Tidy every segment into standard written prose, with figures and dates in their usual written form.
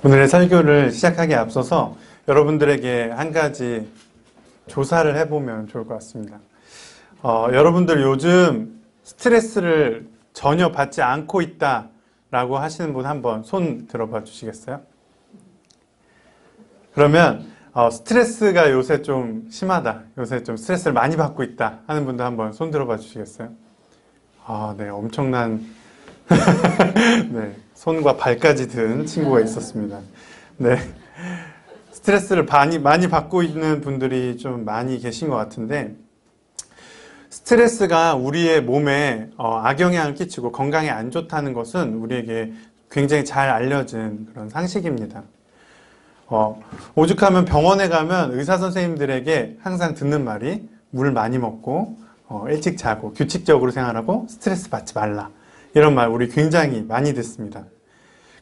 오늘의 설교를 시작하기에 앞서서 여러분들에게 한 가지 조사를 해보면 좋을 것 같습니다. 여러분들 요즘 스트레스를 전혀 받지 않고 있다라고 하시는 분 한번 손 들어봐 주시겠어요? 그러면 스트레스가 요새 좀 심하다, 요새 좀 스트레스를 많이 받고 있다 하는 분도 한번 손 들어봐 주시겠어요? 네, 엄청난 네, 손과 발까지 든 친구가 있었습니다. 네, 스트레스를 많이 받고 있는 분들이 좀 많이 계신 것 같은데, 스트레스가 우리의 몸에 악영향을 끼치고 건강에 안 좋다는 것은 우리에게 굉장히 잘 알려진 그런 상식입니다. 오죽하면 병원에 가면 의사 선생님들에게 항상 듣는 말이 물 많이 먹고 일찍 자고 규칙적으로 생활하고 스트레스 받지 말라, 이런 말 우리 굉장히 많이 듣습니다.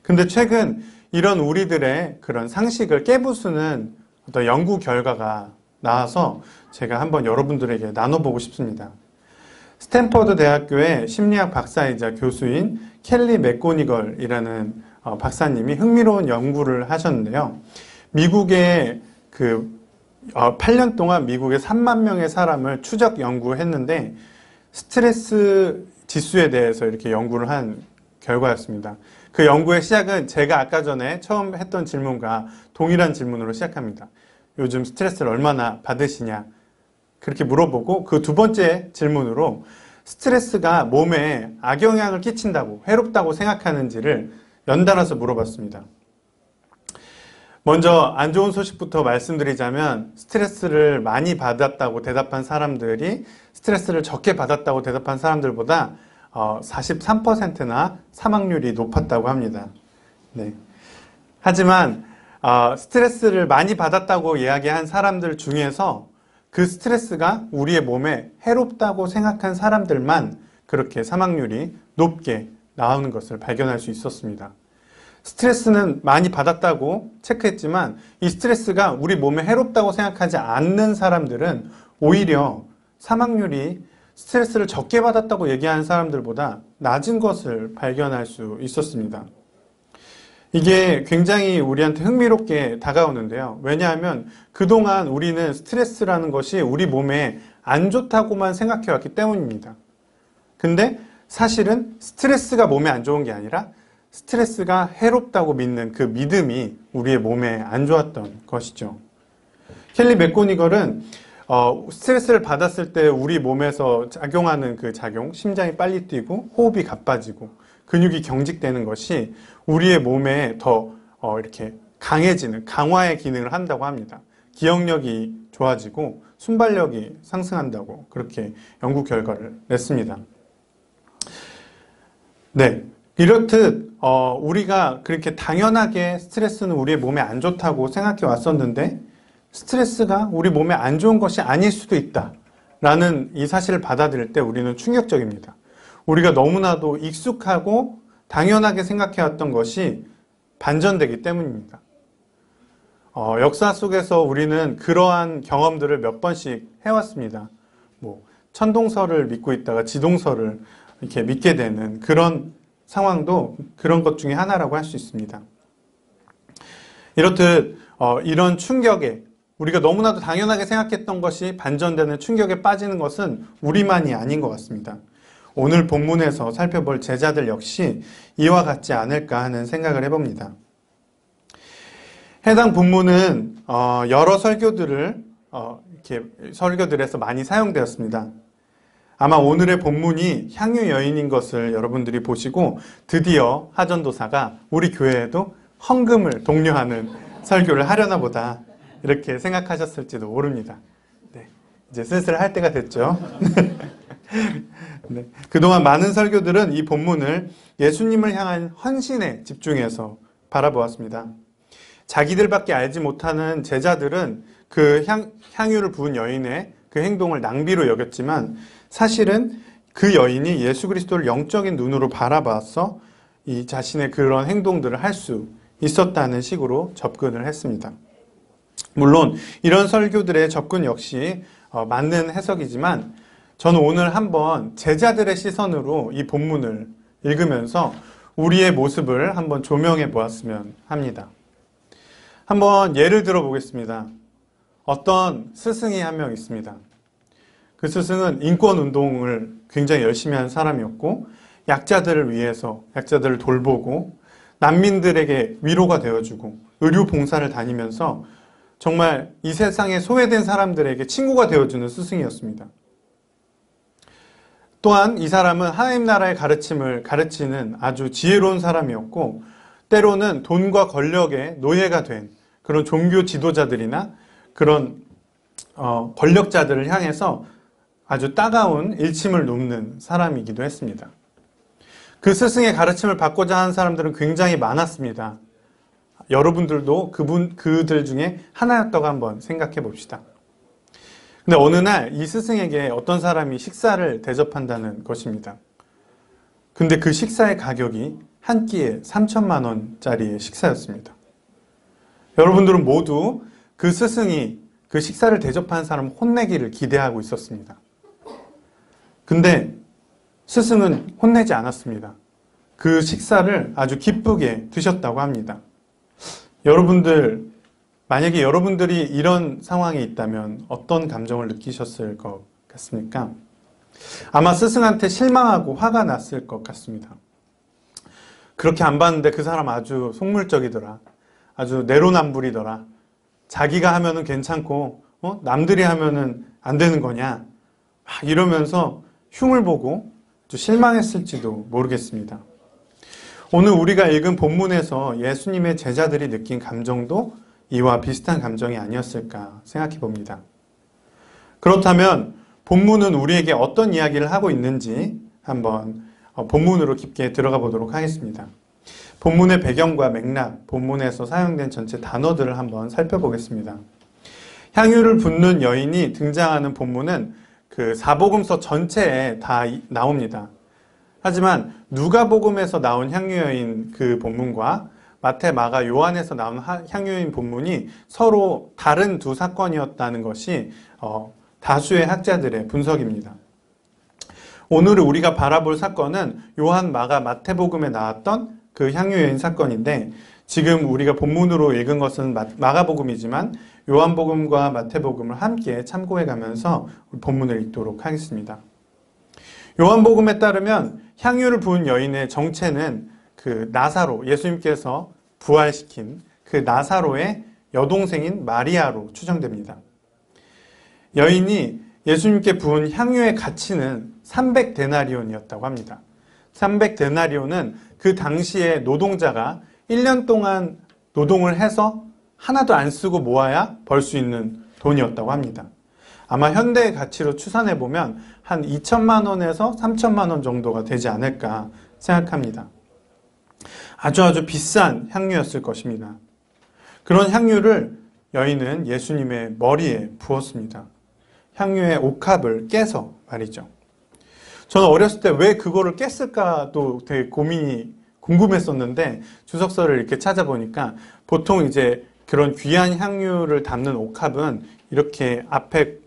근데 최근 이런 우리들의 그런 상식을 깨부수는 어떤 연구 결과가 나와서 제가 한번 여러분들에게 나눠보고 싶습니다. 스탠퍼드 대학교의 심리학 박사이자 교수인 켈리 맥고니걸이라는 박사님이 흥미로운 연구를 하셨는데요. 미국의 8년 동안 미국의 3만 명의 사람을 추적 연구했는데 스트레스 지수에 대해서 이렇게 연구를 한 결과였습니다. 그 연구의 시작은 제가 아까 전에 처음 했던 질문과 동일한 질문으로 시작합니다. 요즘 스트레스를 얼마나 받으시냐? 그렇게 물어보고 그 두 번째 질문으로 스트레스가 몸에 악영향을 끼친다고, 해롭다고 생각하는지를 연달아서 물어봤습니다. 먼저 안 좋은 소식부터 말씀드리자면, 스트레스를 많이 받았다고 대답한 사람들이 스트레스를 적게 받았다고 대답한 사람들보다 43%나 사망률이 높았다고 합니다. 네. 하지만 스트레스를 많이 받았다고 이야기한 사람들 중에서 그 스트레스가 우리의 몸에 해롭다고 생각한 사람들만 그렇게 사망률이 높게 나오는 것을 발견할 수 있었습니다. 스트레스는 많이 받았다고 체크했지만 이 스트레스가 우리 몸에 해롭다고 생각하지 않는 사람들은 오히려 사망률이 스트레스를 적게 받았다고 얘기하는 사람들보다 낮은 것을 발견할 수 있었습니다. 이게 굉장히 우리한테 흥미롭게 다가오는데요. 왜냐하면 그동안 우리는 스트레스라는 것이 우리 몸에 안 좋다고만 생각해왔기 때문입니다. 근데 사실은 스트레스가 몸에 안 좋은 게 아니라 스트레스가 해롭다고 믿는 그 믿음이 우리의 몸에 안 좋았던 것이죠. 켈리 맥고니걸은 스트레스를 받았을 때 우리 몸에서 작용하는 그 작용, 심장이 빨리 뛰고 호흡이 가빠지고 근육이 경직되는 것이 우리의 몸에 더 이렇게 강해지는, 강화의 기능을 한다고 합니다. 기억력이 좋아지고 순발력이 상승한다고 그렇게 연구 결과를 냈습니다. 네, 이렇듯 우리가 그렇게 당연하게 스트레스는 우리의 몸에 안 좋다고 생각해 왔었는데, 스트레스가 우리 몸에 안 좋은 것이 아닐 수도 있다라는 이 사실을 받아들일 때 우리는 충격적입니다. 우리가 너무나도 익숙하고 당연하게 생각해왔던 것이 반전되기 때문입니다. 역사 속에서 우리는 그러한 경험들을 몇 번씩 해왔습니다. 천동설을 믿고 있다가 지동설을 이렇게 믿게 되는 그런 상황도 그런 것 중에 하나라고 할 수 있습니다. 이렇듯 이런 충격에, 우리가 너무나도 당연하게 생각했던 것이 반전되는 충격에 빠지는 것은 우리만이 아닌 것 같습니다. 오늘 본문에서 살펴볼 제자들 역시 이와 같지 않을까 하는 생각을 해봅니다. 해당 본문은 여러 설교들을 이렇게 설교들에서 많이 사용되었습니다. 아마 오늘의 본문이 향유 여인인 것을 여러분들이 보시고 드디어 하전도사가 우리 교회에도 헌금을 독려하는 설교를 하려나 보다, 이렇게 생각하셨을지도 모릅니다. 네, 이제 슬슬 할 때가 됐죠. 네, 그동안 많은 설교들은 이 본문을 예수님을 향한 헌신에 집중해서 바라보았습니다. 자기들밖에 알지 못하는 제자들은 그 향유를 부은 여인의 그 행동을 낭비로 여겼지만, 사실은 그 여인이 예수 그리스도를 영적인 눈으로 바라봐서 이 자신의 그런 행동들을 할 수 있었다는 식으로 접근을 했습니다. 물론 이런 설교들의 접근 역시 맞는 해석이지만, 저는 오늘 한번 제자들의 시선으로 이 본문을 읽으면서 우리의 모습을 한번 조명해 보았으면 합니다. 한번 예를 들어 보겠습니다. 어떤 스승이 한 명 있습니다. 그 스승은 인권운동을 굉장히 열심히 한 사람이었고, 약자들을 위해서, 약자들을 돌보고, 난민들에게 위로가 되어주고, 의료 봉사를 다니면서 정말 이 세상에 소외된 사람들에게 친구가 되어주는 스승이었습니다. 또한 이 사람은 하나님 나라의 가르침을 가르치는 아주 지혜로운 사람이었고, 때로는 돈과 권력의 노예가 된 그런 종교 지도자들이나 그런 권력자들을 향해서 아주 따가운 일침을 놓는 사람이기도 했습니다. 그 스승의 가르침을 받고자 하는 사람들은 굉장히 많았습니다. 여러분들도 그들 중에 하나였다고 한번 생각해 봅시다. 근데 어느 날 이 스승에게 어떤 사람이 식사를 대접한다는 것입니다. 근데 그 식사의 가격이 한 끼에 3천만 원짜리의 식사였습니다. 여러분들은 모두 그 스승이 그 식사를 대접한 사람을 혼내기를 기대하고 있었습니다. 근데 스승은 혼내지 않았습니다. 그 식사를 아주 기쁘게 드셨다고 합니다. 여러분들, 만약에 여러분들이 이런 상황에 있다면 어떤 감정을 느끼셨을 것 같습니까? 아마 스승한테 실망하고 화가 났을 것 같습니다. 그렇게 안 봤는데 그 사람 아주 속물적이더라. 아주 내로남불이더라. 자기가 하면은 괜찮고 남들이 하면은 안 되는 거냐. 막 이러면서 흉을 보고 좀 실망했을지도 모르겠습니다. 오늘 우리가 읽은 본문에서 예수님의 제자들이 느낀 감정도 이와 비슷한 감정이 아니었을까 생각해 봅니다. 그렇다면 본문은 우리에게 어떤 이야기를 하고 있는지 한번 본문으로 깊게 들어가 보도록 하겠습니다. 본문의 배경과 맥락, 본문에서 사용된 전체 단어들을 한번 살펴보겠습니다. 향유를 붓는 여인이 등장하는 본문은 그 사복음서 전체에 다 나옵니다. 하지만 누가복음에서 나온 향유여인 그 본문과 마태, 마가, 요한에서 나온 향유여인 본문이 서로 다른 두 사건이었다는 것이 다수의 학자들의 분석입니다. 오늘 우리가 바라볼 사건은 요한, 마가, 마태복음에 나왔던 그 향유여인 사건인데, 지금 우리가 본문으로 읽은 것은 마가복음이지만 요한복음과 마태복음을 함께 참고해 가면서 본문을 읽도록 하겠습니다. 요한복음에 따르면 향유를 부은 여인의 정체는 그 나사로, 예수님께서 부활시킨 그 나사로의 여동생인 마리아로 추정됩니다. 여인이 예수님께 부은 향유의 가치는 300데나리온이었다고 합니다. 300데나리온은 그 당시에 노동자가 1년 동안 노동을 해서 하나도 안 쓰고 모아야 벌 수 있는 돈이었다고 합니다. 아마 현대의 가치로 추산해보면 한 2천만 원에서 3천만 원 정도가 되지 않을까 생각합니다. 아주 비싼 향유였을 것입니다. 그런 향유를 여인은 예수님의 머리에 부었습니다. 향유의 옥합을 깨서 말이죠. 저는 어렸을 때 왜 그거를 깼을까도 되게 궁금했었는데, 주석서를 이렇게 찾아보니까 보통 이제 그런 귀한 향유를 담는 옥합은 이렇게 앞에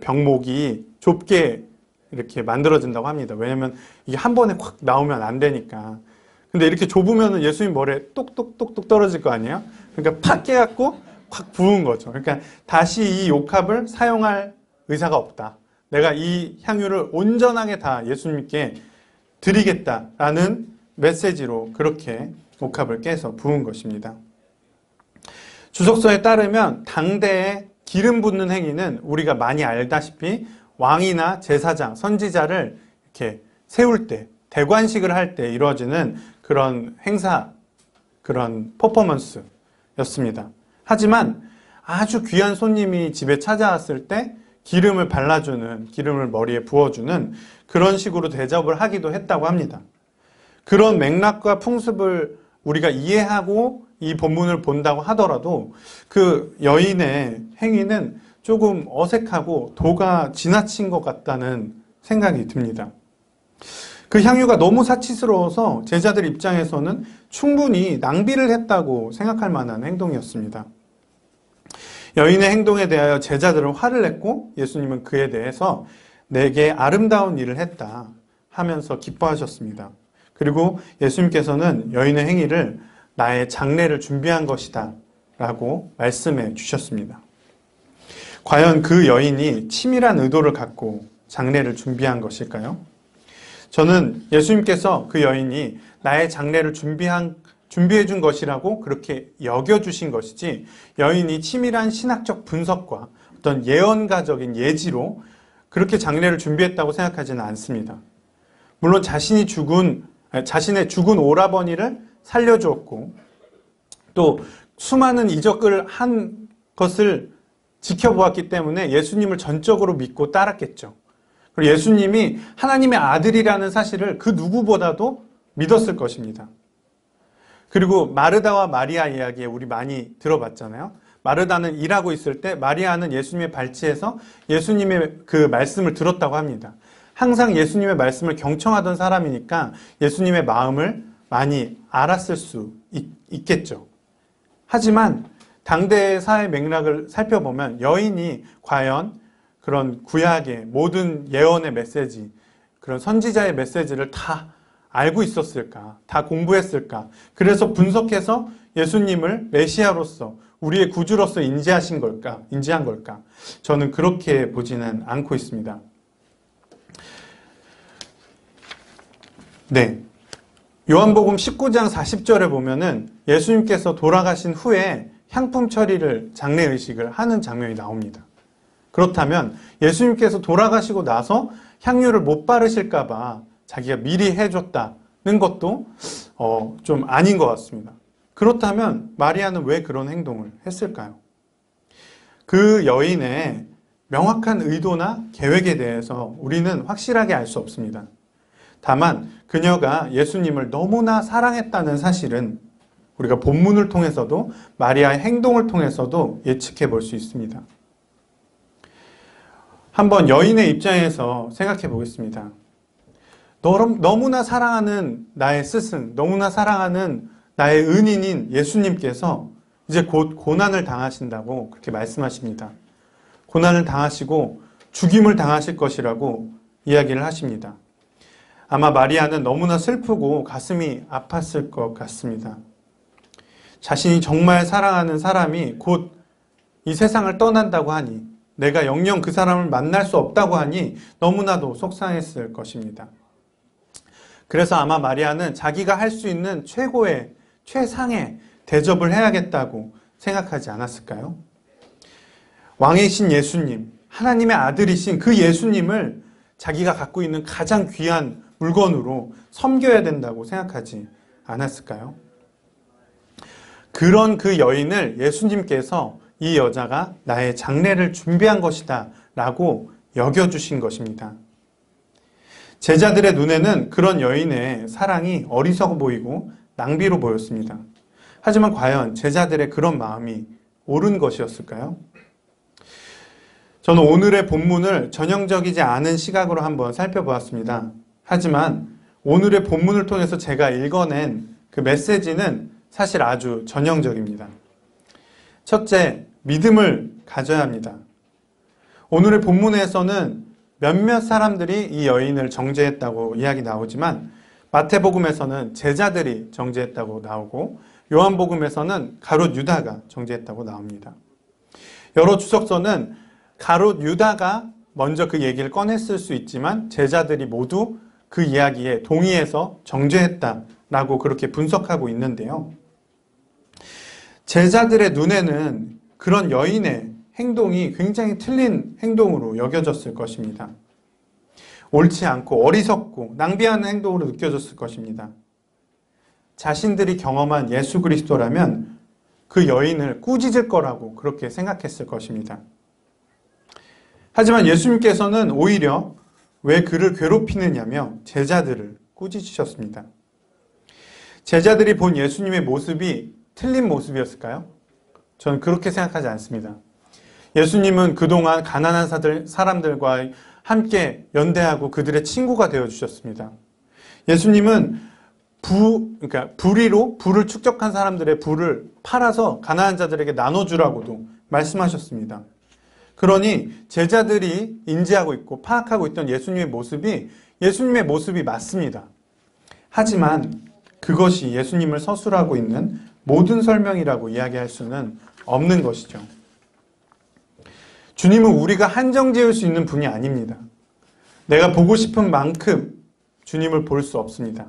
병목이 좁게 이렇게 만들어진다고 합니다. 왜냐면 이게 한 번에 확 나오면 안 되니까. 근데 이렇게 좁으면 예수님 머리에 똑똑똑똑 떨어질 거 아니에요? 그러니까 팍 깨갖고 확 부은 거죠. 그러니까 다시 이 옥합을 사용할 의사가 없다. 내가 이 향유를 온전하게 다 예수님께 드리겠다라는 메시지로 그렇게 옥합을 깨서 부은 것입니다. 주석서에 따르면 당대의 기름 붓는 행위는 우리가 많이 알다시피 왕이나 제사장, 선지자를 이렇게 세울 때, 대관식을 할 때 이루어지는 그런 행사, 그런 퍼포먼스였습니다. 하지만 아주 귀한 손님이 집에 찾아왔을 때 기름을 발라주는, 기름을 머리에 부어주는 그런 식으로 대접을 하기도 했다고 합니다. 그런 맥락과 풍습을 우리가 이해하고 이 본문을 본다고 하더라도 그 여인의 행위는 조금 어색하고 도가 지나친 것 같다는 생각이 듭니다. 그 향유가 너무 사치스러워서 제자들 입장에서는 충분히 낭비를 했다고 생각할 만한 행동이었습니다. 여인의 행동에 대하여 제자들은 화를 냈고 예수님은 그에 대해서 내게 아름다운 일을 했다 하면서 기뻐하셨습니다. 그리고 예수님께서는 여인의 행위를 나의 장례를 준비한 것이다 라고 말씀해 주셨습니다. 과연 그 여인이 치밀한 의도를 갖고 장례를 준비한 것일까요? 저는 예수님께서 그 여인이 나의 장례를 준비해 준 것이라고 그렇게 여겨주신 것이지, 여인이 치밀한 신학적 분석과 어떤 예언가적인 예지로 그렇게 장례를 준비했다고 생각하지는 않습니다. 물론 자신의 죽은 오라버니를 살려주었고, 또 수많은 이적을 한 것을 지켜보았기 때문에 예수님을 전적으로 믿고 따랐겠죠. 그리고 예수님이 하나님의 아들이라는 사실을 그 누구보다도 믿었을 것입니다. 그리고 마르다와 마리아 이야기 우리 많이 들어봤잖아요. 마르다는 일하고 있을 때 마리아는 예수님의 발치에서 예수님의 그 말씀을 들었다고 합니다. 항상 예수님의 말씀을 경청하던 사람이니까 예수님의 마음을 많이 알았을 수 있겠죠. 하지만 당대의 사회 맥락을 살펴보면 여인이 과연 그런 구약의 모든 예언의 메시지, 그런 선지자의 메시지를 다 알고 있었을까? 다 공부했을까? 그래서 분석해서 예수님을 메시아로서, 우리의 구주로서 인지한 걸까? 저는 그렇게 보지는 않고 있습니다. 네. 요한복음 19장 40절에 보면은 예수님께서 돌아가신 후에 향품 처리를, 장례의식을 하는 장면이 나옵니다. 그렇다면 예수님께서 돌아가시고 나서 향유를 못 바르실까봐 자기가 미리 해줬다는 것도 좀 아닌 것 같습니다. 그렇다면 마리아는 왜 그런 행동을 했을까요? 그 여인의 명확한 의도나 계획에 대해서 우리는 확실하게 알 수 없습니다. 다만 그녀가 예수님을 너무나 사랑했다는 사실은 우리가 본문을 통해서도 마리아의 행동을 통해서도 예측해 볼 수 있습니다. 한번 여인의 입장에서 생각해 보겠습니다. 너무나 사랑하는 나의 스승, 너무나 사랑하는 나의 은인인 예수님께서 이제 곧 고난을 당하신다고 그렇게 말씀하십니다. 고난을 당하시고 죽임을 당하실 것이라고 이야기를 하십니다. 아마 마리아는 너무나 슬프고 가슴이 아팠을 것 같습니다. 자신이 정말 사랑하는 사람이 곧 이 세상을 떠난다고 하니, 내가 영영 그 사람을 만날 수 없다고 하니 너무나도 속상했을 것입니다. 그래서 아마 마리아는 자기가 할 수 있는 최고의, 최상의 대접을 해야겠다고 생각하지 않았을까요? 왕이신 예수님, 하나님의 아들이신 그 예수님을 자기가 갖고 있는 가장 귀한 물건으로 섬겨야 된다고 생각하지 않았을까요? 그런 그 여인을 예수님께서 이 여자가 나의 장례를 준비한 것이다 라고 여겨주신 것입니다. 제자들의 눈에는 그런 여인의 사랑이 어리석어 보이고 낭비로 보였습니다. 하지만 과연 제자들의 그런 마음이 옳은 것이었을까요? 저는 오늘의 본문을 전형적이지 않은 시각으로 한번 살펴보았습니다. 하지만 오늘의 본문을 통해서 제가 읽어낸 그 메시지는 사실 아주 전형적입니다. 첫째, 믿음을 가져야 합니다. 오늘의 본문에서는 몇몇 사람들이 이 여인을 정죄했다고 이야기 나오지만 마태복음에서는 제자들이 정죄했다고 나오고 요한복음에서는 가룟 유다가 정죄했다고 나옵니다. 여러 주석서는 가룟 유다가 먼저 그 얘기를 꺼냈을 수 있지만 제자들이 모두 그 이야기에 동의해서 정죄했다라고 그렇게 분석하고 있는데요. 제자들의 눈에는 그런 여인의 행동이 굉장히 틀린 행동으로 여겨졌을 것입니다. 옳지 않고 어리석고 낭비하는 행동으로 느껴졌을 것입니다. 자신들이 경험한 예수 그리스도라면 그 여인을 꾸짖을 거라고 그렇게 생각했을 것입니다. 하지만 예수님께서는 오히려 왜 그를 괴롭히느냐며 제자들을 꾸짖으셨습니다. 제자들이 본 예수님의 모습이 틀린 모습이었을까요? 저는 그렇게 생각하지 않습니다. 예수님은 그동안 가난한 사람들과 함께 연대하고 그들의 친구가 되어주셨습니다. 예수님은 불의로 부를 축적한 사람들의 부를 팔아서 가난한 자들에게 나눠주라고도 말씀하셨습니다. 그러니 제자들이 인지하고 있고 파악하고 있던 예수님의 모습이 맞습니다. 하지만 그것이 예수님을 서술하고 있는 모든 설명이라고 이야기할 수는 없는 것이죠. 주님은 우리가 한정 지을 수 있는 분이 아닙니다. 내가 보고 싶은 만큼 주님을 볼 수 없습니다.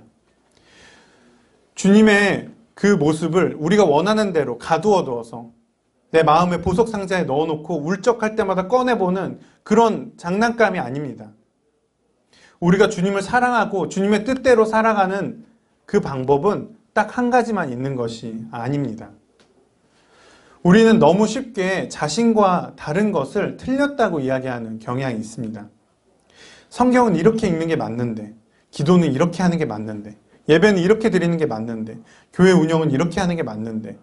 주님의 그 모습을 우리가 원하는 대로 가두어 두어서 내 마음의 보석 상자에 넣어놓고 울적할 때마다 꺼내보는 그런 장난감이 아닙니다. 우리가 주님을 사랑하고 주님의 뜻대로 살아가는 그 방법은 딱 한 가지만 있는 것이 아닙니다. 우리는 너무 쉽게 자신과 다른 것을 틀렸다고 이야기하는 경향이 있습니다. 성경은 이렇게 읽는 게 맞는데, 기도는 이렇게 하는 게 맞는데, 예배는 이렇게 드리는 게 맞는데, 교회 운영은 이렇게 하는 게 맞는데,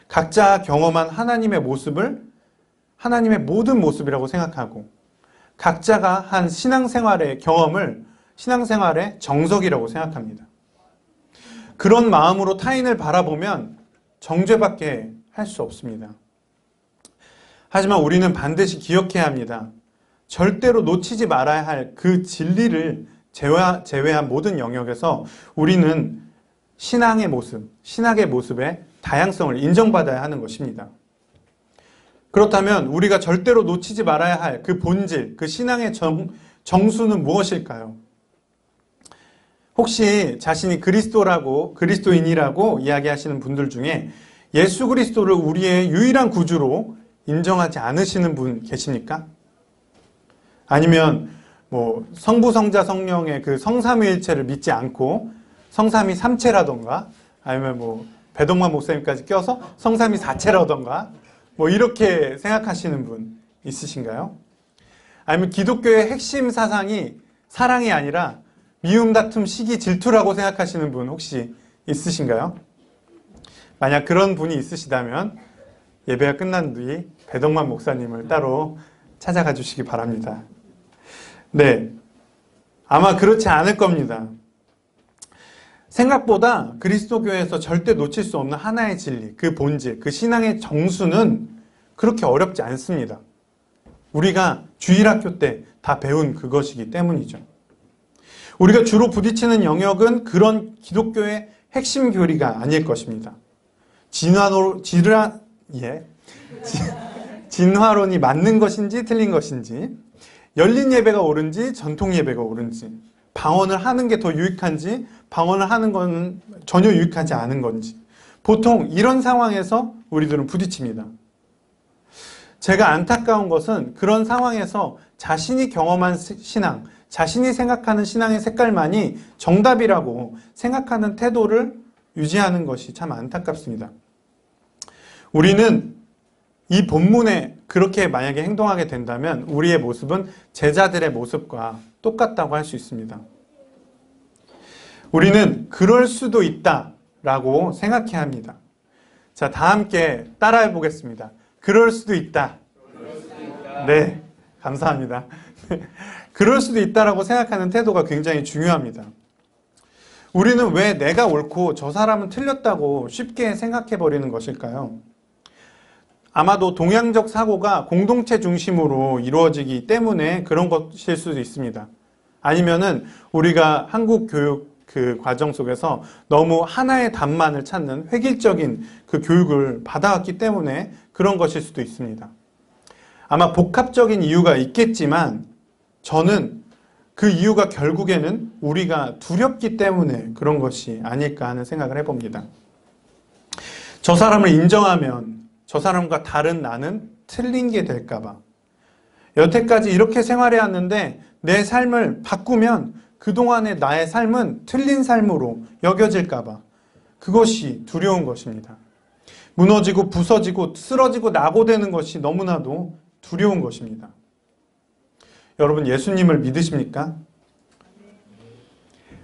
각자 경험한 하나님의 모습을 하나님의 모든 모습이라고 생각하고, 각자가 한 신앙생활의 경험을 신앙생활의 정석이라고 생각합니다. 그런 마음으로 타인을 바라보면 정죄밖에 할 수 없습니다. 하지만 우리는 반드시 기억해야 합니다. 절대로 놓치지 말아야 할 그 진리를 제외한 모든 영역에서 우리는 신앙의 모습, 신학의 모습의 다양성을 인정받아야 하는 것입니다. 그렇다면 우리가 절대로 놓치지 말아야 할 그 본질, 그 신앙의 정수는 무엇일까요? 혹시 자신이 그리스도인이라고 이야기하시는 분들 중에 예수 그리스도를 우리의 유일한 구주로 인정하지 않으시는 분 계십니까? 아니면 성부, 성자, 성령의 그 성삼위일체를 믿지 않고 성삼위 삼체라던가, 아니면 배동만 목사님까지 껴서 성삼위 사체라던가, 이렇게 생각하시는 분 있으신가요? 아니면 기독교의 핵심 사상이 사랑이 아니라 미움, 다툼, 시기, 질투라고 생각하시는 분 혹시 있으신가요? 만약 그런 분이 있으시다면 예배가 끝난 뒤 배동만 목사님을 따로 찾아가 주시기 바랍니다. 네, 아마 그렇지 않을 겁니다. 생각보다 그리스도교에서 절대 놓칠 수 없는 하나의 진리, 그 본질, 그 신앙의 정수는 그렇게 어렵지 않습니다. 우리가 주일학교 때 다 배운 그것이기 때문이죠. 우리가 주로 부딪히는 영역은 그런 기독교의 핵심 교리가 아닐 것입니다. 진화론이 맞는 것인지 틀린 것인지, 열린 예배가 옳은지 전통 예배가 옳은지, 방언을 하는 게 더 유익한지 방언을 하는 건 전혀 유익하지 않은 건지, 보통 이런 상황에서 우리들은 부딪힙니다. 제가 안타까운 것은 그런 상황에서 자신이 경험한 신앙, 자신이 생각하는 신앙의 색깔만이 정답이라고 생각하는 태도를 유지하는 것이 참 안타깝습니다. 우리는 이 본문에 그렇게 만약에 행동하게 된다면 우리의 모습은 제자들의 모습과 똑같다고 할 수 있습니다. 우리는 그럴 수도 있다라고 생각해야 합니다. 자, 다 함께 따라해 보겠습니다. 그럴 수도 있다. 네, 감사합니다. 그럴 수도 있다라고 생각하는 태도가 굉장히 중요합니다. 우리는 왜 내가 옳고 저 사람은 틀렸다고 쉽게 생각해버리는 것일까요? 아마도 동양적 사고가 공동체 중심으로 이루어지기 때문에 그런 것일 수도 있습니다. 아니면은 우리가 한국 교육 그 과정 속에서 너무 하나의 답만을 찾는 획일적인 그 교육을 받아왔기 때문에 그런 것일 수도 있습니다. 아마 복합적인 이유가 있겠지만 저는 그 이유가 결국에는 우리가 두렵기 때문에 그런 것이 아닐까 하는 생각을 해봅니다. 저 사람을 인정하면 저 사람과 다른 나는 틀린 게 될까봐, 여태까지 이렇게 생활해왔는데 내 삶을 바꾸면 그동안의 나의 삶은 틀린 삶으로 여겨질까봐, 그것이 두려운 것입니다. 무너지고 부서지고 쓰러지고 낙오되는 것이 너무나도 두려운 것입니다. 여러분, 예수님을 믿으십니까?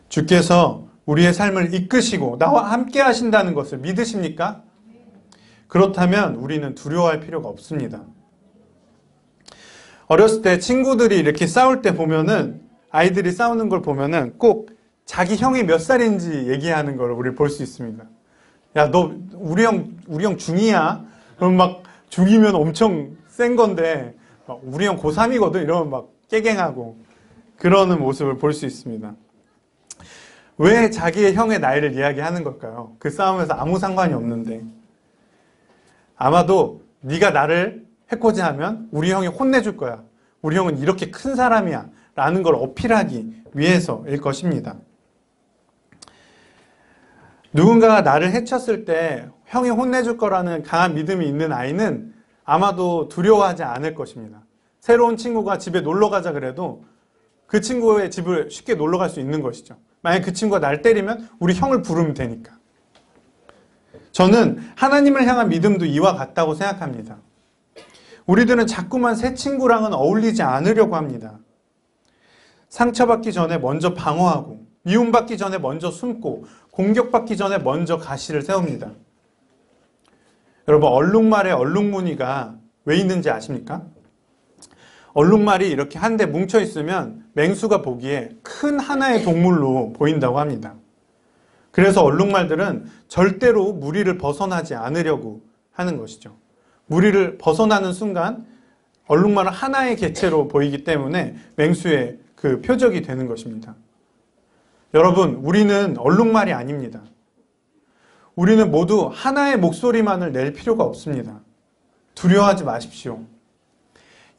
주께서 우리의 삶을 이끄시고 나와 함께 하신다는 것을 믿으십니까? 그렇다면 우리는 두려워할 필요가 없습니다. 어렸을 때 친구들이 이렇게 싸울 때 보면은, 아이들이 싸우는 걸 보면은 꼭 자기 형이 몇 살인지 얘기하는 걸 우리 볼 수 있습니다. 야, 너 우리 형 중2야? 그럼 막 중2면 엄청 센 건데 우리 형 고3이거든? 이러면 막 깨갱하고 그러는 모습을 볼 수 있습니다. 왜 자기의 형의 나이를 이야기하는 걸까요? 그 싸움에서 아무 상관이 없는데. 아마도 네가 나를 해코지하면 우리 형이 혼내줄 거야. 우리 형은 이렇게 큰 사람이야. 라는 걸 어필하기 위해서일 것입니다. 누군가가 나를 해쳤을 때 형이 혼내줄 거라는 강한 믿음이 있는 아이는 아마도 두려워하지 않을 것입니다. 새로운 친구가 집에 놀러 가자 그래도 그 친구의 집을 쉽게 놀러 갈 수 있는 것이죠. 만약 그 친구가 날 때리면 우리 형을 부르면 되니까. 저는 하나님을 향한 믿음도 이와 같다고 생각합니다. 우리들은 자꾸만 새 친구랑은 어울리지 않으려고 합니다. 상처받기 전에 먼저 방어하고, 미움받기 전에 먼저 숨고, 공격받기 전에 먼저 가시를 세웁니다. 여러분, 얼룩말에 얼룩무늬가 왜 있는지 아십니까? 얼룩말이 이렇게 한데 뭉쳐 있으면 맹수가 보기에 큰 하나의 동물로 보인다고 합니다. 그래서 얼룩말들은 절대로 무리를 벗어나지 않으려고 하는 것이죠. 무리를 벗어나는 순간 얼룩말은 하나의 개체로 보이기 때문에 맹수의 그 표적이 되는 것입니다. 여러분, 우리는 얼룩말이 아닙니다. 우리는 모두 하나의 목소리만을 낼 필요가 없습니다. 두려워하지 마십시오.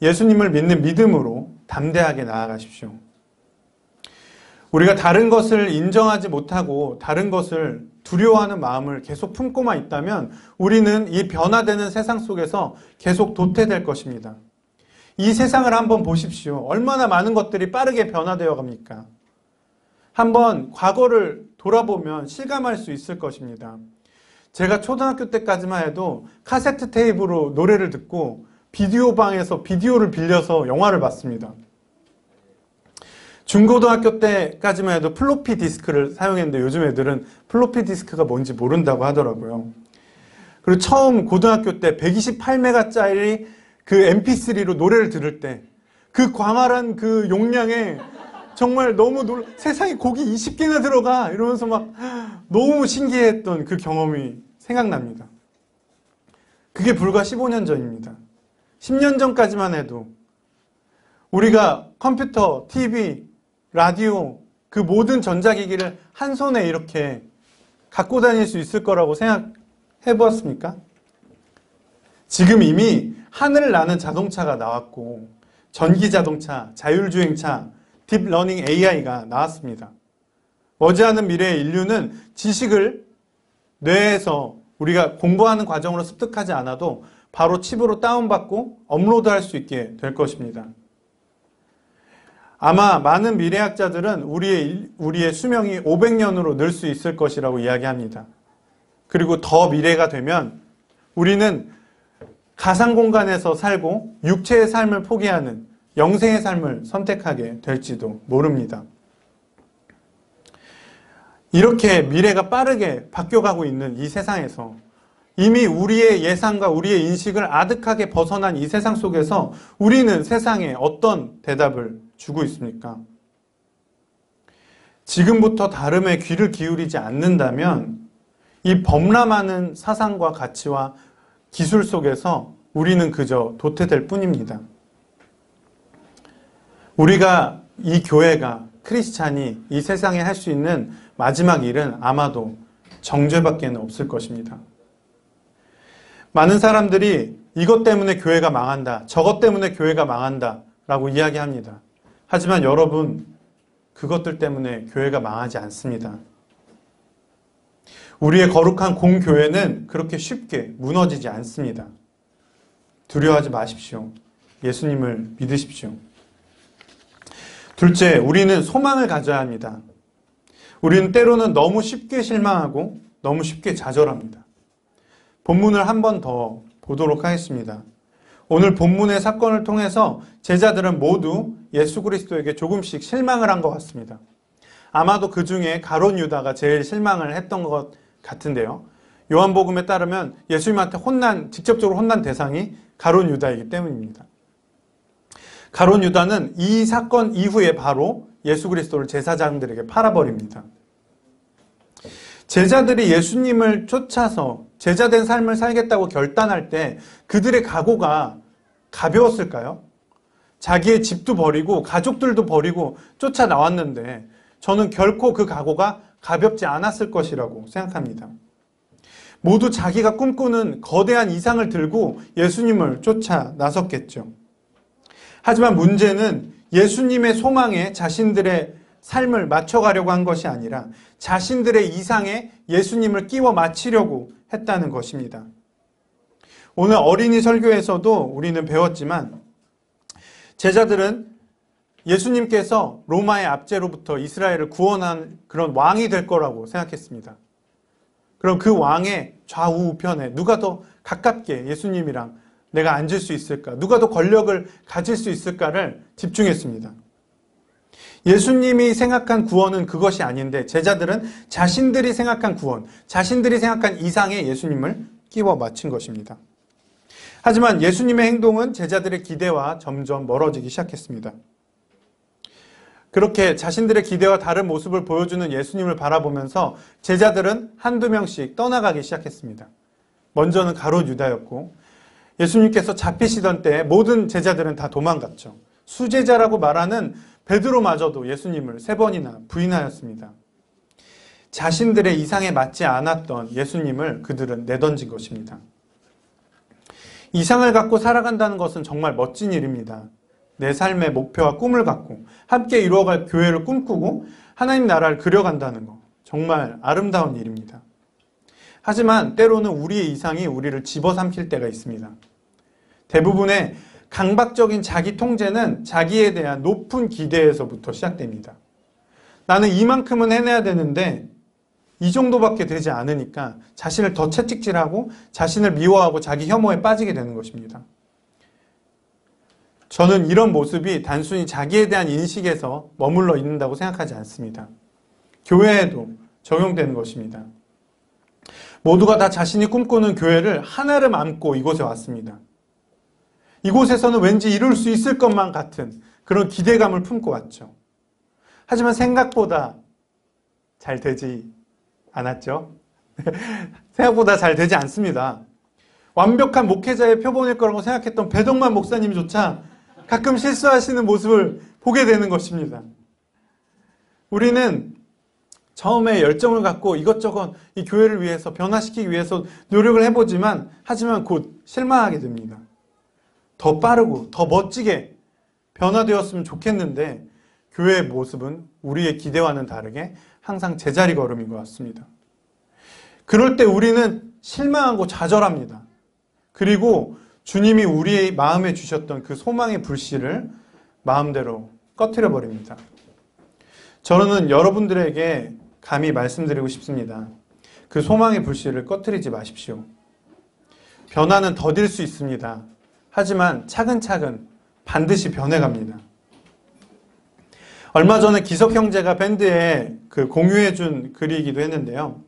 예수님을 믿는 믿음으로 담대하게 나아가십시오. 우리가 다른 것을 인정하지 못하고 다른 것을 두려워하는 마음을 계속 품고만 있다면 우리는 이 변화되는 세상 속에서 계속 도태될 것입니다. 이 세상을 한번 보십시오. 얼마나 많은 것들이 빠르게 변화되어 갑니까? 한번 과거를 돌아보면 실감할 수 있을 것입니다. 제가 초등학교 때까지만 해도 카세트 테이프로 노래를 듣고 비디오 방에서 비디오를 빌려서 영화를 봤습니다. 중고등학교 때까지만 해도 플로피 디스크를 사용했는데 요즘 애들은 플로피 디스크가 뭔지 모른다고 하더라고요. 그리고 처음 고등학교 때 128메가짜리 그 mp3로 노래를 들을 때 그 광활한 그 용량에 정말 너무 세상에 곡이 20개나 들어가 이러면서 막 너무 신기했던 그 경험이 생각납니다. 그게 불과 15년 전입니다. 10년 전까지만 해도 우리가 컴퓨터, TV, 라디오 그 모든 전자기기를 한 손에 이렇게 갖고 다닐 수 있을 거라고 생각해 보았습니까? 지금 이미 하늘을 나는 자동차가 나왔고 전기자동차, 자율주행차, 딥러닝 AI가 나왔습니다. 머지않은 미래의 인류는 지식을 뇌에서 우리가 공부하는 과정으로 습득하지 않아도 바로 칩으로 다운받고 업로드할 수 있게 될 것입니다. 아마 많은 미래학자들은 우리의 수명이 500년으로 늘 수 있을 것이라고 이야기합니다. 그리고 더 미래가 되면 우리는 가상 공간에서 살고 육체의 삶을 포기하는 영생의 삶을 선택하게 될지도 모릅니다. 이렇게 미래가 빠르게 바뀌어가고 있는 이 세상에서 이미 우리의 예상과 우리의 인식을 아득하게 벗어난 이 세상 속에서 우리는 세상에 어떤 대답을 주고 있습니까? 지금부터 다름에 귀를 기울이지 않는다면 이 범람하는 사상과 가치와 기술 속에서 우리는 그저 도태될 뿐입니다. 우리가 이 교회가 크리스찬이 이 세상에 할 수 있는 마지막 일은 아마도 정죄밖에 없을 것입니다. 많은 사람들이 이것 때문에 교회가 망한다, 저것 때문에 교회가 망한다 라고 이야기합니다. 하지만 여러분, 그것들 때문에 교회가 망하지 않습니다. 우리의 거룩한 공교회는 그렇게 쉽게 무너지지 않습니다. 두려워하지 마십시오. 예수님을 믿으십시오. 둘째, 우리는 소망을 가져야 합니다. 우리는 때로는 너무 쉽게 실망하고 너무 쉽게 좌절합니다. 본문을 한 번 더 보도록 하겠습니다. 오늘 본문의 사건을 통해서 제자들은 모두 예수 그리스도에게 조금씩 실망을 한 것 같습니다. 아마도 그 중에 가룟 유다가 제일 실망을 했던 것 같은데요. 요한복음에 따르면 예수님한테 직접적으로 혼난 대상이 가룟 유다이기 때문입니다. 가룟 유다는 이 사건 이후에 바로 예수 그리스도를 제사장들에게 팔아버립니다. 제자들이 예수님을 쫓아서 제자된 삶을 살겠다고 결단할 때 그들의 각오가 가벼웠을까요? 자기의 집도 버리고 가족들도 버리고 쫓아나왔는데 저는 결코 그 각오가 가볍지 않았을 것이라고 생각합니다. 모두 자기가 꿈꾸는 거대한 이상을 들고 예수님을 쫓아 나섰겠죠. 하지만 문제는 예수님의 소망에 자신들의 삶을 맞춰가려고 한 것이 아니라 자신들의 이상에 예수님을 끼워 맞추려고 했다는 것입니다. 오늘 어린이 설교에서도 우리는 배웠지만 제자들은 예수님께서 로마의 압제로부터 이스라엘을 구원한 그런 왕이 될 거라고 생각했습니다. 그럼 그 왕의 좌우편에 누가 더 가깝게 예수님이랑 내가 앉을 수 있을까? 누가 더 권력을 가질 수 있을까를 집중했습니다. 예수님이 생각한 구원은 그것이 아닌데 제자들은 자신들이 생각한 구원, 자신들이 생각한 이상에 예수님을 끼워 맞춘 것입니다. 하지만 예수님의 행동은 제자들의 기대와 점점 멀어지기 시작했습니다. 그렇게 자신들의 기대와 다른 모습을 보여주는 예수님을 바라보면서 제자들은 한두 명씩 떠나가기 시작했습니다. 먼저는 가룟 유다였고 예수님께서 잡히시던 때 모든 제자들은 다 도망갔죠. 수제자라고 말하는 베드로마저도 예수님을 3번이나 부인하였습니다. 자신들의 이상에 맞지 않았던 예수님을 그들은 내던진 것입니다. 이상을 갖고 살아간다는 것은 정말 멋진 일입니다. 내 삶의 목표와 꿈을 갖고 함께 이루어갈 교회를 꿈꾸고 하나님 나라를 그려간다는 것, 정말 아름다운 일입니다. 하지만 때로는 우리의 이상이 우리를 집어삼킬 때가 있습니다. 대부분의 강박적인 자기 통제는 자기에 대한 높은 기대에서부터 시작됩니다. 나는 이만큼은 해내야 되는데 이 정도밖에 되지 않으니까 자신을 더 채찍질하고 자신을 미워하고 자기 혐오에 빠지게 되는 것입니다. 저는 이런 모습이 단순히 자기에 대한 인식에서 머물러 있는다고 생각하지 않습니다. 교회에도 적용되는 것입니다. 모두가 다 자신이 꿈꾸는 교회를 하나를 안고 이곳에 왔습니다. 이곳에서는 왠지 이룰 수 있을 것만 같은 그런 기대감을 품고 왔죠. 하지만 생각보다 잘 되지 않았죠. 생각보다 잘 되지 않습니다. 완벽한 목회자의 표본일 거라고 생각했던 배동만 목사님조차 가끔 실수하시는 모습을 보게 되는 것입니다. 우리는 처음에 열정을 갖고 이것저것 이 교회를 위해서 변화시키기 위해서 노력을 해보지만 하지만 곧 실망하게 됩니다. 더 빠르고 더 멋지게 변화되었으면 좋겠는데 교회의 모습은 우리의 기대와는 다르게 항상 제자리 걸음인 것 같습니다. 그럴 때 우리는 실망하고 좌절합니다. 그리고 주님이 우리의 마음에 주셨던 그 소망의 불씨를 마음대로 꺼트려 버립니다. 저는 여러분들에게 감히 말씀드리고 싶습니다. 그 소망의 불씨를 꺼트리지 마십시오. 변화는 더딜 수 있습니다. 하지만 차근차근 반드시 변해갑니다. 얼마 전에 기석 형제가 밴드에 공유해준 글이기도 했는데요.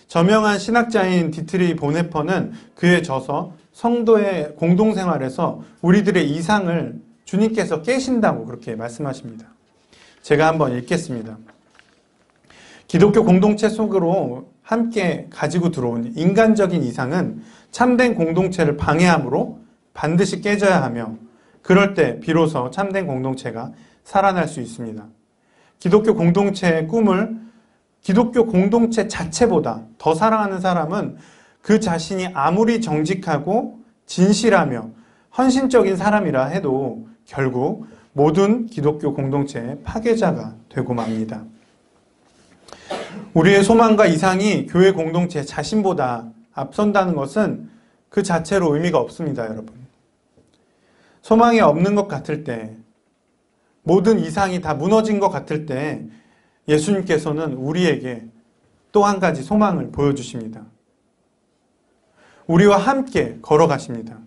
저명한 신학자인 디트리 보네퍼는 그에 져서 성도의 공동생활에서 우리들의 이상을 주님께서 깨신다고 그렇게 말씀하십니다. 제가 한번 읽겠습니다. 기독교 공동체 속으로 함께 가지고 들어온 인간적인 이상은 참된 공동체를 방해하므로 반드시 깨져야 하며 그럴 때 비로소 참된 공동체가 살아날 수 있습니다. 기독교 공동체의 꿈을 기독교 공동체 자체보다 더 사랑하는 사람은 그 자신이 아무리 정직하고 진실하며 헌신적인 사람이라 해도 결국 모든 기독교 공동체의 파괴자가 되고 맙니다. 우리의 소망과 이상이 교회 공동체 자신보다 앞선다는 것은 그 자체로 의미가 없습니다, 여러분. 소망이 없는 것 같을 때, 모든 이상이 다 무너진 것 같을 때 예수님께서는 우리에게 또 한 가지 소망을 보여주십니다. 우리와 함께 걸어가십니다.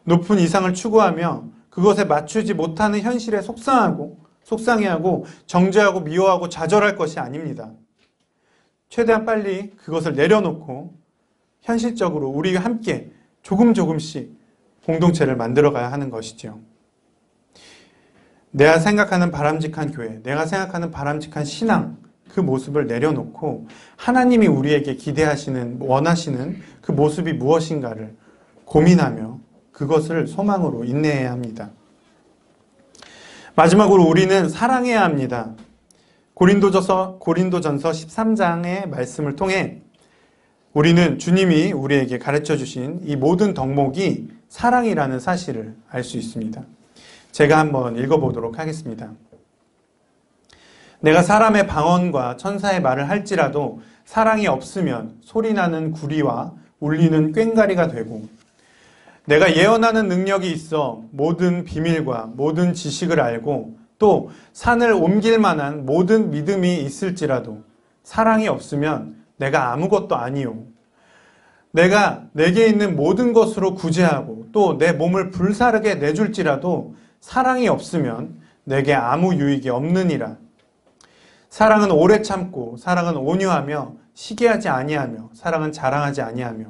높은 이상을 추구하며 그것에 맞추지 못하는 현실에 속상해하고 정죄하고 미워하고 좌절할 것이 아닙니다. 최대한 빨리 그것을 내려놓고 현실적으로 우리와 함께 조금씩 공동체를 만들어가야 하는 것이죠. 내가 생각하는 바람직한 교회, 내가 생각하는 바람직한 신앙, 그 모습을 내려놓고 하나님이 우리에게 기대하시는, 원하시는 그 모습이 무엇인가를 고민하며 그것을 소망으로 인내해야 합니다. 마지막으로 우리는 사랑해야 합니다. 고린도전서 13장의 말씀을 통해 우리는 주님이 우리에게 가르쳐 주신 이 모든 덕목이 사랑이라는 사실을 알 수 있습니다. 제가 한번 읽어보도록 하겠습니다. 내가 사람의 방언과 천사의 말을 할지라도 사랑이 없으면 소리나는 구리와 울리는 꽹과리가 되고, 내가 예언하는 능력이 있어 모든 비밀과 모든 지식을 알고 또 산을 옮길 만한 모든 믿음이 있을지라도 사랑이 없으면 내가 아무것도 아니요. 내가 내게 있는 모든 것으로 구제하고 또 내 몸을 불사르게 내줄지라도 사랑이 없으면 내게 아무 유익이 없느니라. 사랑은 오래 참고 사랑은 온유하며 시기하지 아니하며 사랑은 자랑하지 아니하며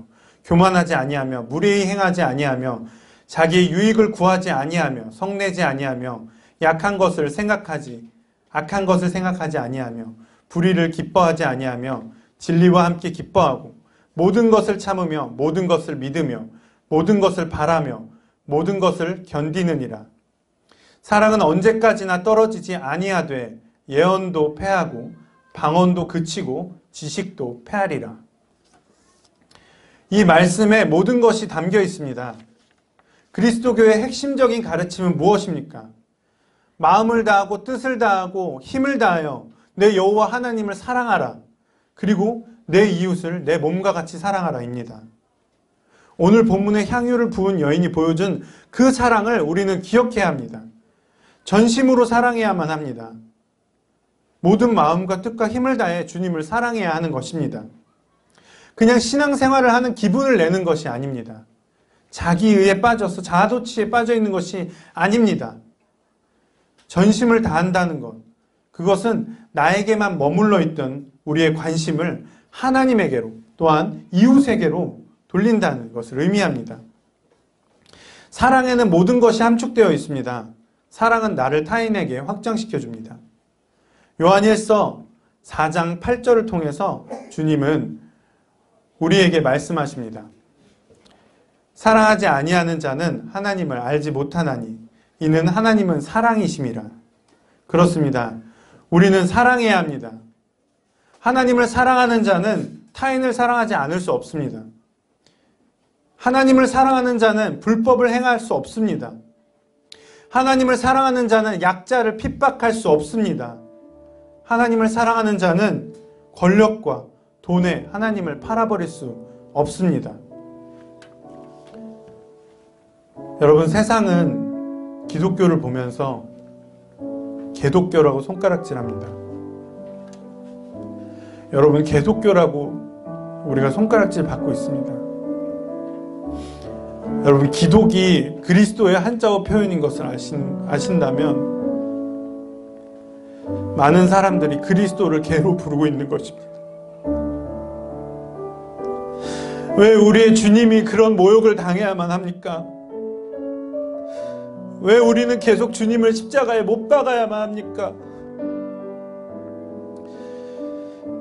교만하지 아니하며 무례히 행하지 아니하며 자기의 유익을 구하지 아니하며 성내지 아니하며 악한 것을 생각하지 아니하며 불의를 기뻐하지 아니하며 진리와 함께 기뻐하고 모든 것을 참으며 모든 것을 믿으며 모든 것을 바라며 모든 것을 견디느니라. 사랑은 언제까지나 떨어지지 아니하되 예언도 패하고 방언도 그치고 지식도 패하리라. 이 말씀에 모든 것이 담겨 있습니다. 그리스도교의 핵심적인 가르침은 무엇입니까? 마음을 다하고 뜻을 다하고 힘을 다하여 내 여호와 하나님을 사랑하라. 그리고 내 이웃을 내 몸과 같이 사랑하라입니다. 오늘 본문의 향유를 부은 여인이 보여준 그 사랑을 우리는 기억해야 합니다. 전심으로 사랑해야만 합니다. 모든 마음과 뜻과 힘을 다해 주님을 사랑해야 하는 것입니다. 그냥 신앙생활을 하는 기분을 내는 것이 아닙니다. 자기의에 빠져서 자아도취에 빠져 있는 것이 아닙니다. 전심을 다한다는 것, 그것은 나에게만 머물러 있던 우리의 관심을 하나님에게로 또한 이웃에게로 돌린다는 것을 의미합니다. 사랑에는 모든 것이 함축되어 있습니다. 사랑은 나를 타인에게 확장시켜줍니다. 요한일서 4장 8절을 통해서 주님은 우리에게 말씀하십니다. 사랑하지 아니하는 자는 하나님을 알지 못하나니 이는 하나님은 사랑이심이라. 그렇습니다. 우리는 사랑해야 합니다. 하나님을 사랑하는 자는 타인을 사랑하지 않을 수 없습니다. 하나님을 사랑하는 자는 불법을 행할 수 없습니다. 하나님을 사랑하는 자는 약자를 핍박할 수 없습니다. 하나님을 사랑하는 자는 권력과 돈에 하나님을 팔아버릴 수 없습니다. 여러분, 세상은 기독교를 보면서 개독교라고 손가락질합니다. 여러분, 개독교라고 우리가 손가락질 받고 있습니다. 여러분, 기독이 그리스도의 한자어 표현인 것을 아신다면 많은 사람들이 그리스도를 개로 부르고 있는 것입니다. 왜 우리의 주님이 그런 모욕을 당해야만 합니까? 왜 우리는 계속 주님을 십자가에 못 박아야만 합니까?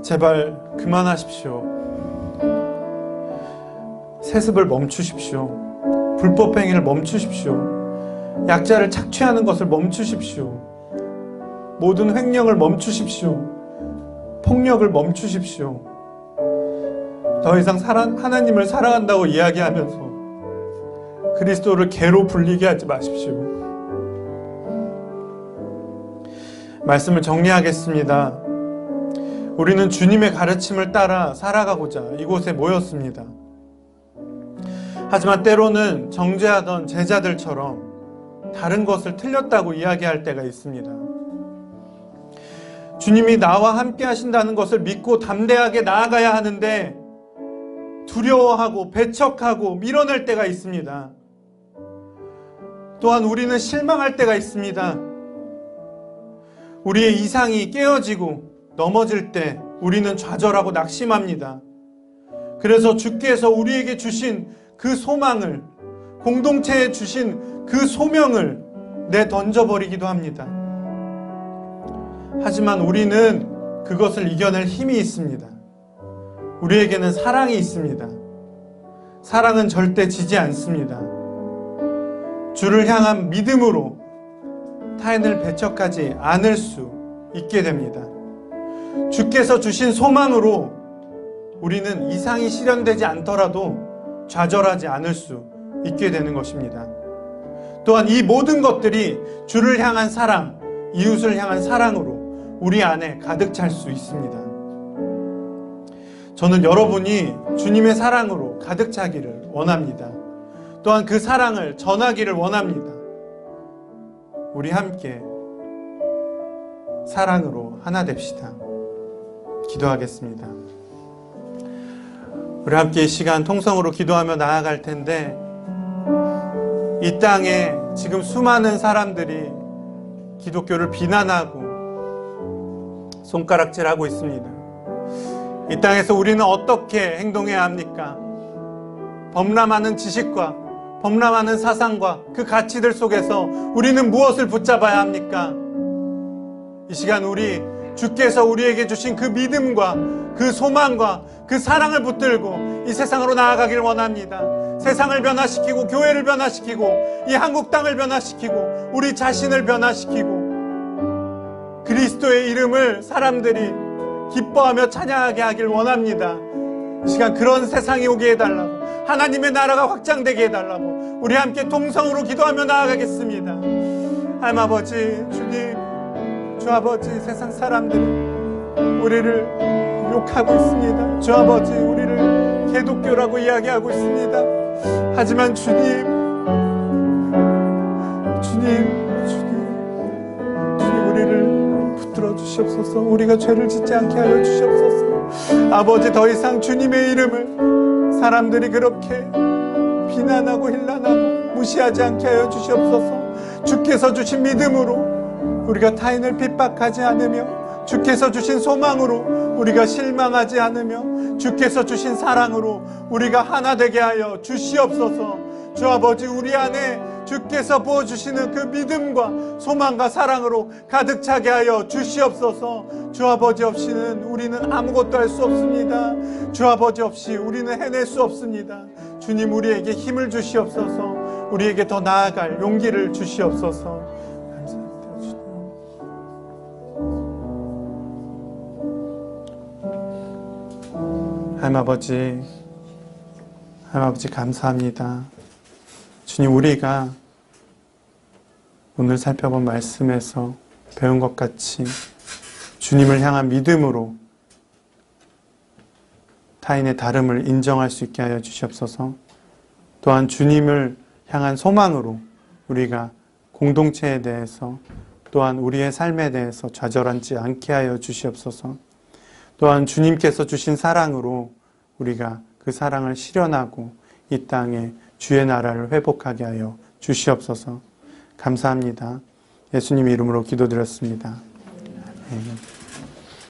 제발 그만하십시오. 세습을 멈추십시오. 불법행위를 멈추십시오. 약자를 착취하는 것을 멈추십시오. 모든 횡령을 멈추십시오. 폭력을 멈추십시오. 더 이상 하나님을 사랑한다고 이야기하면서 그리스도를 개로 불리게 하지 마십시오. 말씀을 정리하겠습니다. 우리는 주님의 가르침을 따라 살아가고자 이곳에 모였습니다. 하지만 때로는 정죄하던 제자들처럼 다른 것을 틀렸다고 이야기할 때가 있습니다. 주님이 나와 함께 하신다는 것을 믿고 담대하게 나아가야 하는데 두려워하고 배척하고 밀어낼 때가 있습니다. 또한 우리는 실망할 때가 있습니다. 우리의 이상이 깨어지고 넘어질 때 우리는 좌절하고 낙심합니다. 그래서 주께서 우리에게 주신 그 소망을, 공동체에 주신 그 소명을 내던져버리기도 합니다. 하지만 우리는 그것을 이겨낼 힘이 있습니다. 우리에게는 사랑이 있습니다. 사랑은 절대 지지 않습니다. 주를 향한 믿음으로 타인을 배척하지 않을 수 있게 됩니다. 주께서 주신 소망으로 우리는 이상이 실현되지 않더라도 좌절하지 않을 수 있게 되는 것입니다. 또한 이 모든 것들이 주를 향한 사랑, 이웃을 향한 사랑으로 우리 안에 가득 찰 수 있습니다. 저는 여러분이 주님의 사랑으로 가득 차기를 원합니다. 또한 그 사랑을 전하기를 원합니다. 우리 함께 사랑으로 하나 됩시다. 기도하겠습니다. 우리 함께 이 시간 통성으로 기도하며 나아갈 텐데, 이 땅에 지금 수많은 사람들이 기독교를 비난하고 손가락질하고 있습니다. 이 땅에서 우리는 어떻게 행동해야 합니까? 범람하는 지식과 범람하는 사상과 그 가치들 속에서 우리는 무엇을 붙잡아야 합니까? 이 시간 우리 주께서 우리에게 주신 그 믿음과 그 소망과 그 사랑을 붙들고 이 세상으로 나아가길 원합니다. 세상을 변화시키고 교회를 변화시키고 이 한국 땅을 변화시키고 우리 자신을 변화시키고 그리스도의 이름을 사람들이 기뻐하며 찬양하게 하길 원합니다. 이 시간 그런 세상이 오게 해달라고, 하나님의 나라가 확장되게 해달라고 우리 함께 동성으로 기도하며 나아가겠습니다. 하나님 아버지, 주님, 주 아버지, 세상 사람들이 우리를 욕하고 있습니다. 주 아버지, 우리를 개독교라고 이야기하고 있습니다. 하지만 주님 우리를 붙들어 주시옵소서. 우리가 죄를 짓지 않게 하여 주시옵소서. 아버지, 더 이상 주님의 이름을 사람들이 그렇게 비난하고 힐난하고 무시하지 않게 하여 주시옵소서. 주께서 주신 믿음으로 우리가 타인을 핍박하지 않으며, 주께서 주신 소망으로 우리가 실망하지 않으며, 주께서 주신 사랑으로 우리가 하나 되게 하여 주시옵소서. 주 아버지, 우리 안에 주께서 부어주시는 그 믿음과 소망과 사랑으로 가득 차게 하여 주시옵소서. 주 아버지 없이는 우리는 아무것도 할 수 없습니다. 주 아버지 없이 우리는 해낼 수 없습니다. 주님, 우리에게 힘을 주시옵소서. 우리에게 더 나아갈 용기를 주시옵소서. 감사합니다, 주님. 하나님 아버지 감사합니다. 주님, 우리가 오늘 살펴본 말씀에서 배운 것 같이 주님을 향한 믿음으로 타인의 다름을 인정할 수 있게 하여 주시옵소서. 또한 주님을 향한 소망으로 우리가 공동체에 대해서 또한 우리의 삶에 대해서 좌절하지 않게 하여 주시옵소서. 또한 주님께서 주신 사랑으로 우리가 그 사랑을 실현하고 이 땅에 주의 나라를 회복하게 하여 주시옵소서. 감사합니다. 예수님 이름으로 기도드렸습니다. 아멘.